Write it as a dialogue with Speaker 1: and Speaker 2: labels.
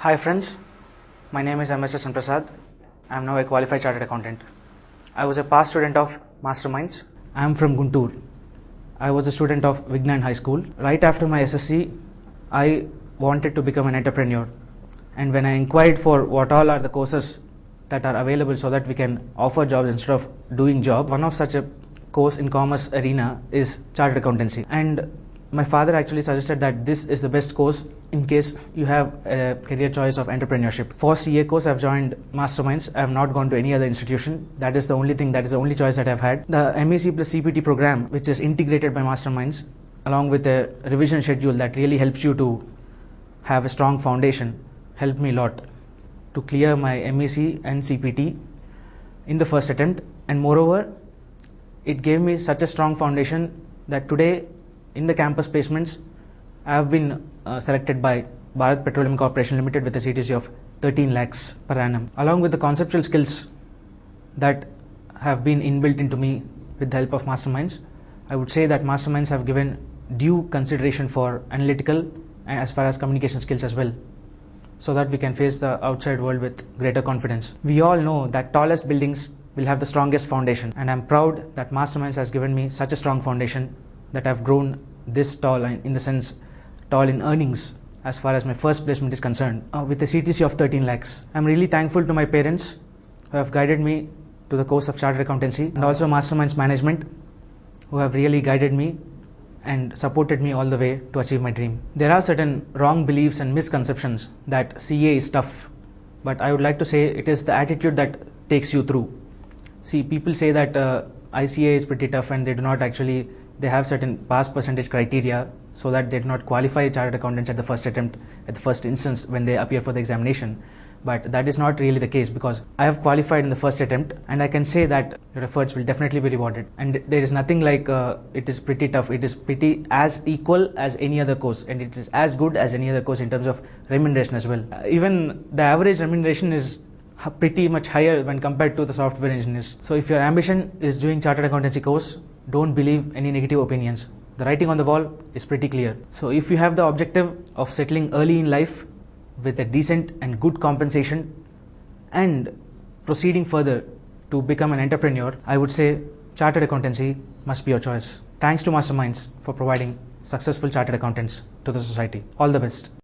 Speaker 1: Hi friends, my name is MSS Prasad. I am now a qualified chartered accountant. I was a past student of Masterminds. I am from Guntur. I was a student of Vignan High School. Right after my SSC, I wanted to become an entrepreneur. And when I inquired for what all are the courses that are available so that we can offer jobs instead of doing job, one of such a course in commerce arena is chartered accountancy. And my father actually suggested that this is the best course in case you have a career choice of entrepreneurship. For CA course, I've joined Masterminds. I have not gone to any other institution. That is the only thing, that is the only choice that I've had. The MEC plus CPT program, which is integrated by Masterminds, along with a revision schedule that really helps you to have a strong foundation, helped me a lot to clear my MEC and CPT in the first attempt. And moreover, it gave me such a strong foundation that today in the campus placements, I have been selected by Bharat Petroleum Corporation Limited with a CTC of 13 lakhs per annum. Along with the conceptual skills that have been inbuilt into me with the help of Masterminds, I would say that Masterminds have given due consideration for analytical and as far as communication skills as well, so that we can face the outside world with greater confidence. We all know that tallest buildings will have the strongest foundation, and I'm proud that Masterminds has given me such a strong foundation that I've grown this tall, in the sense tall in earnings as far as my first placement is concerned, with a CTC of 13 lakhs. I'm really thankful to my parents who have guided me to the course of chartered accountancy, and also Masterminds management who have really guided me and supported me all the way to achieve my dream. There are certain wrong beliefs and misconceptions that CA is tough, but I would like to say it is the attitude that takes you through. See, people say that ICA is pretty tough and they have certain pass percentage criteria so that they do not qualify chartered accountants at the first attempt, at the first instance when they appear for the examination. But that is not really the case, because I have qualified in the first attempt, and I can say that your efforts will definitely be rewarded. And there is nothing like it is pretty tough. It is pretty as equal as any other course, and it is as good as any other course in terms of remuneration as well. Even the average remuneration is pretty much higher when compared to the software engineers. So if your ambition is doing chartered accountancy course, don't believe any negative opinions. The writing on the wall is pretty clear. So if you have the objective of settling early in life with a decent and good compensation and proceeding further to become an entrepreneur, I would say chartered accountancy must be your choice. Thanks to Masterminds for providing successful chartered accountants to the society. All the best.